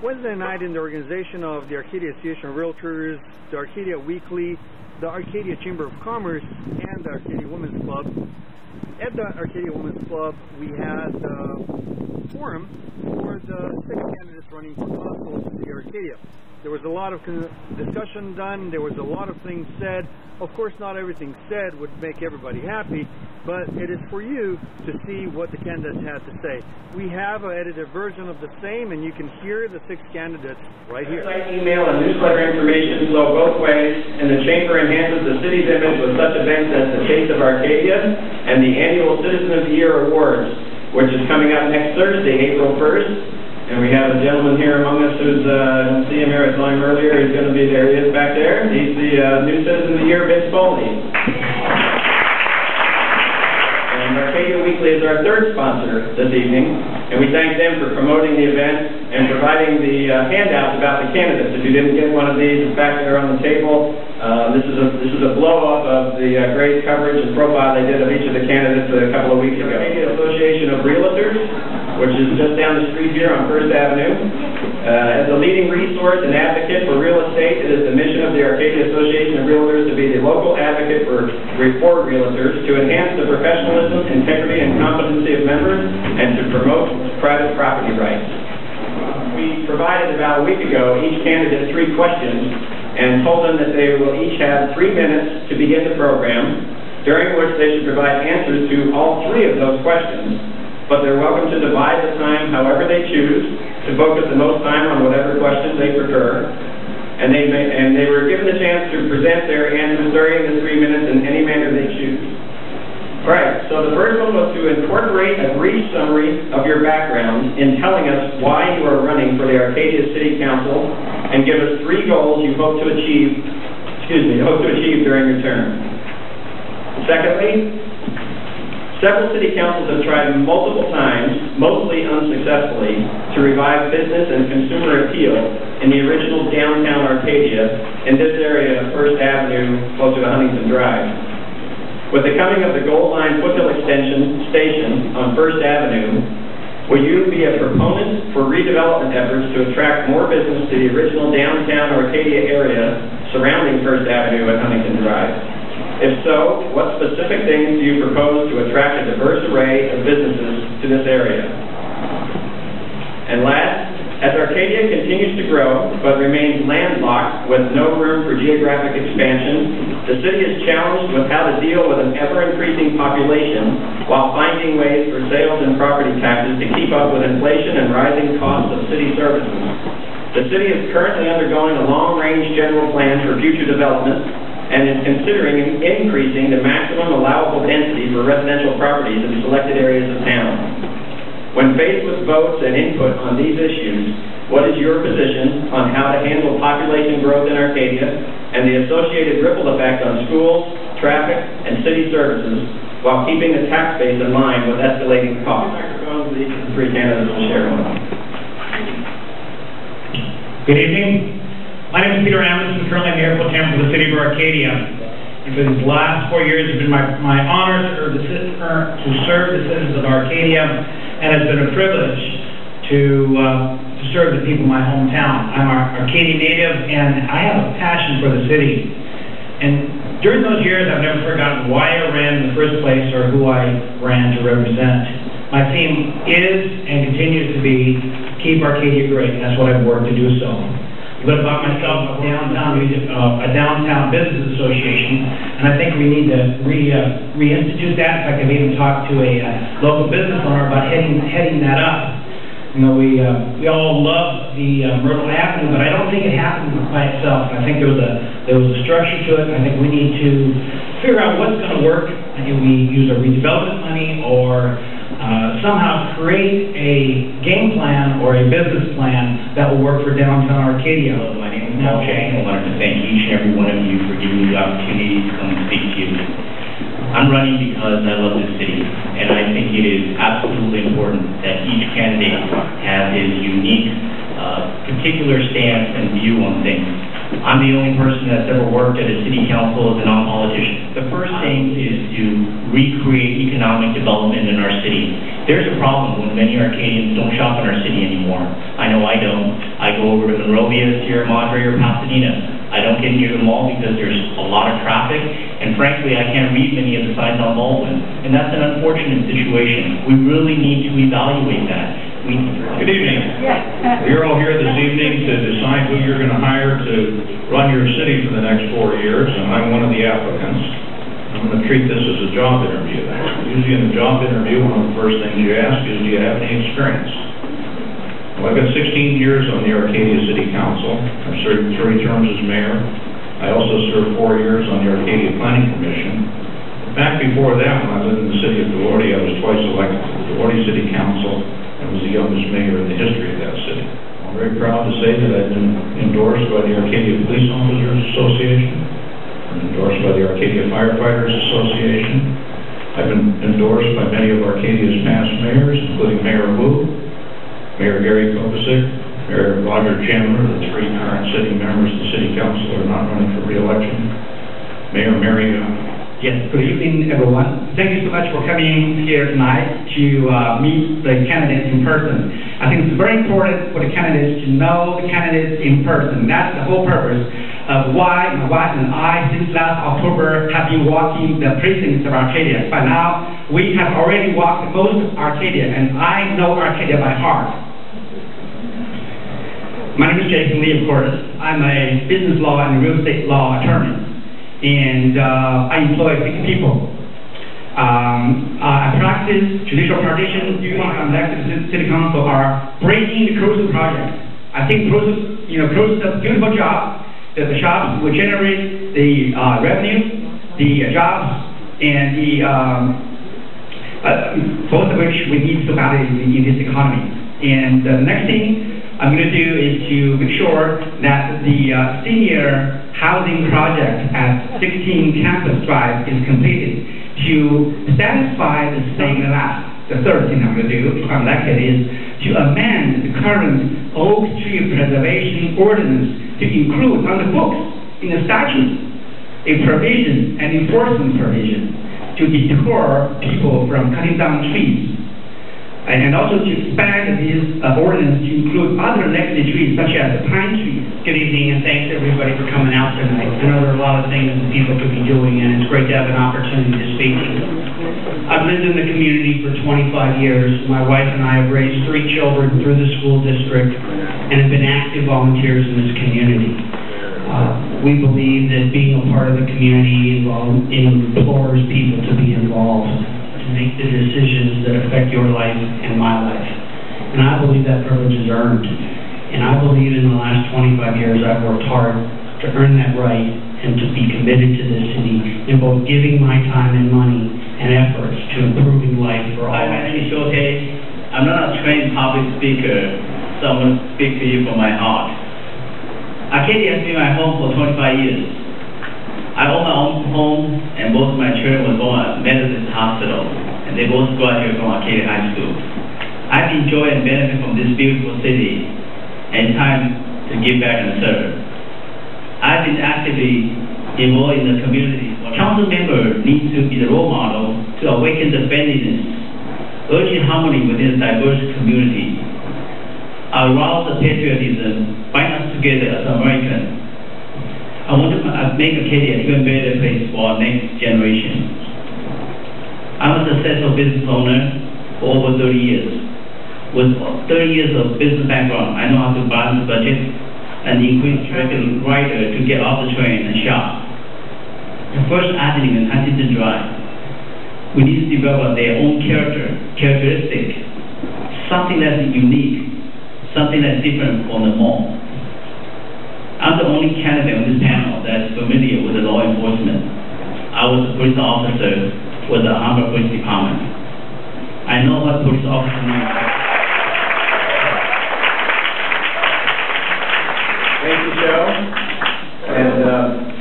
Wednesday night in the organization of the Arcadia Association of Realtors, the Arcadia Weekly, the Arcadia Chamber of Commerce, and the Arcadia Women's Club. At the Arcadia Women's Club, we had a forum for the 6 candidates running for consul in the city of Arcadia. There was a lot of discussion done, there was a lot of things said. Of course, not everything said would make everybody happy, but it is for you to see what the candidates had to say. We have an edited version of the same, and you can hear the 6 candidates right here. Email and newsletter information flow both ways, and the Chamber enhances the city's image with such events as the Taste of Arcadia and the annual Citizen of the Year Awards, which is coming up next Thursday, April 1st. And we have a gentleman here among us who's, I don't see him here, I saw him earlier, he's going to be there, he is back there. He's the new Citizen of the Year, Vince Foley. And Arcadia Weekly is our 3rd sponsor this evening, and we thank them for promoting the event and providing the handouts about the candidates. If you didn't get one of these, it's back there on the table. This is a blow-up of the great coverage and profile they did of each of the candidates a couple of weeks ago. Arcadia Association of Realtors, which is just down the street here on First Avenue. As a leading resource and advocate for real estate, it is the mission of the Arcadia Association of Realtors to be the local advocate for realtors, to enhance the professionalism, integrity, and competency of members, and to promote private property rights. We provided about a week ago each candidate 3 questions and told them that they will each have 3 minutes to begin the program, during which they should provide answers to all 3 of those questions. But they're welcome to divide the time however they choose, to focus the most time on whatever questions they prefer. And they were given the chance to present their answers during the 3 minutes in any manner they choose. All right, so the first one was to incorporate a brief summary of your background in telling us why you are running for the Arcadia City Council, and give us 3 goals you hope to achieve during your term. Secondly, several city councils have tried multiple times, mostly unsuccessfully, to revive business and consumer appeal in the original downtown Arcadia in this area of First Avenue, closer to Huntington Drive. With the coming of the Gold Line Foothill Extension station on First Avenue, will you be a proponent for redevelopment efforts to attract more business to the original downtown Arcadia area surrounding First Avenue and Huntington Drive? If so, what specific things do you propose to attract a diverse array of businesses to this area? And last, as Arcadia continues to grow but remains landlocked with no room for geographic expansion, the city is challenged with how to deal with an ever-increasing population while finding ways for sales and property taxes to keep up with inflation and rising costs of city services. The city is currently undergoing a long-range general plan for future development and is considering increasing the maximum allowable density for residential properties in selected areas of town. When faced with votes and input on these issues, what is your position on how to handle population growth in Arcadia and the associated ripple effect on schools, traffic, and city services while keeping the tax base in line with escalating costs? Microphones, these 3 candidates will share one. Good evening. My name is Peter Amundson, currently Mayor Pro Tem for the City of Arcadia. And for these last 4 years, it's been my honor to serve the citizens of Arcadia, and it's been a privilege to serve the people of my hometown. I'm an Arcadia native, and I have a passion for the city. And during those years, I've never forgotten why I ran in the first place or who I ran to represent. My theme is and continues to be keep Arcadia great, and that's what I've worked to do so. A bit about myself, a downtown business association, and I think we need to reinstitute that. In fact, I've even talked to a local business owner about heading that up. You know, we all love the Myrtle Avenue, but I don't think it happened by itself. I think there was a structure to it. I think we need to figure out what's going to work. I think we use our redevelopment money or somehow create a game plan or a business plan that will work for downtown Arcadia. Hello, my name is Cheng. I wanted to thank each and every one of you for giving me the opportunity to come and speak to you. I'm running because I love this city, and I think it is absolutely important that each candidate have his unique, particular stance and view on things. I'm the only person that's ever worked at a city council as a non-politician. The first thing is to recreate economic development in our city. There's a problem when many Arcadians don't shop in our city anymore. I know I don't. I go over to Monrovia, Sierra Madre, or Pasadena. I don't get near the mall because there's a lot of traffic, and frankly, I can't read many of the signs on Baldwin. And that's an unfortunate situation. We really need to evaluate that. Good evening. You're all here this evening to decide who you're going to hire to run your city for the next 4 years, and I'm one of the applicants. I'm going to treat this as a job interview. Usually in a job interview, one of the first things you ask is, do you have any experience? Well, I've got 16 years on the Arcadia City Council. I've served 3 terms as mayor. I also served 4 years on the Arcadia Planning Commission. Back before that, when I lived in the city of Duarte, I was twice elected to the Duarte City Council. I was the youngest mayor in the history of that city. I'm very proud to say that I've been endorsed by the Arcadia Police Officers Association. I'm endorsed by the Arcadia Firefighters Association. I've been endorsed by many of Arcadia's past mayors, including Mayor Wu, Mayor Gary Kopacik, Mayor Roger Chandler. The 3 current sitting members of the City Council are not running for re-election. Mayor Mary. Yes, good evening, everyone. Thank you so much for coming here tonight to meet the candidates in person. I think it's very important for the candidates to know the candidates in person. That's the whole purpose of why my wife and I, since last October, have been walking the precincts of Arcadia. By now, we have already walked most of Arcadia, and I know Arcadia by heart. My name is Jason Lee, of course. I'm a business law and real estate law attorney. And I employ 6 people. I practice judicial partition duties. I'm elected to City Council are breaking the Caruso project. I think Caruso does a beautiful job. That the shops will generate the revenue, the jobs, and the both of which we need so badly in this economy. And the next thing I'm going to do is to make sure that the senior housing project at 16 Campus Drive is completed to satisfy the state of that. The third thing I'm going to do, if I'm elected, is to amend the current oak tree preservation ordinance to include on the books, in the statute, a provision, an enforcement provision, to deter people from cutting down trees. And also to expand this ordinance to include other legacy trees, such as the pine trees. Good evening, and thanks everybody for coming out tonight. I know there are a lot of things that people could be doing, and it's great to have an opportunity to speak to you. I've lived in the community for 25 years. My wife and I have raised 3 children through the school district and have been active volunteers in this community. We believe that being a part of the community implores people to be involved, to make the decisions that affect your life and my life. And I believe that privilege is earned. And I believe in the last 25 years I've worked hard to earn that right and to be committed to this city in both giving my time and money and efforts to improving life for all. Hi, my name is Sho Tay. I'm not a trained public speaker, so I'm going to speak to you from my heart. Arcadia has been my home for 25 years. I own my own home, and both of my children were born at Methodist Hospital, and they both graduated from Arcadia High School. I've enjoyed and benefited from this beautiful city, and time to give back and serve. I've been actively involved in the community. Council member needs to be the role model to awaken the friendliness, urging harmony within a diverse community, arouse the patriotism, bind us together as Americans. I want to make Arcadia an even better place for our next generation. I'm a successful business owner for over 30 years. With 30 years of business background, I know how to balance the budget and increase traffic rider to get off the train and shop. The First Avenue and Huntington Drive, we need to develop their own characteristic, something that's unique, something that's different from the mall. I'm the only candidate on this panel that's familiar with the law enforcement. I was a police officer with the Harbicht Police Department. I know what police officers mean. Thank you, Sho. And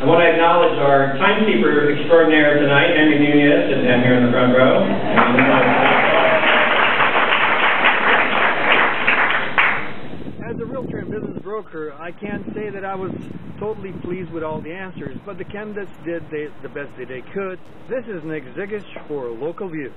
I want to acknowledge our timekeeper extraordinaire tonight, Henry Nunez, sitting down here in the front row. As a realtor and business broker, I can't say that I was totally pleased with all the answers, but the candidates did the best that they could. This is Nick Zigic for Local View.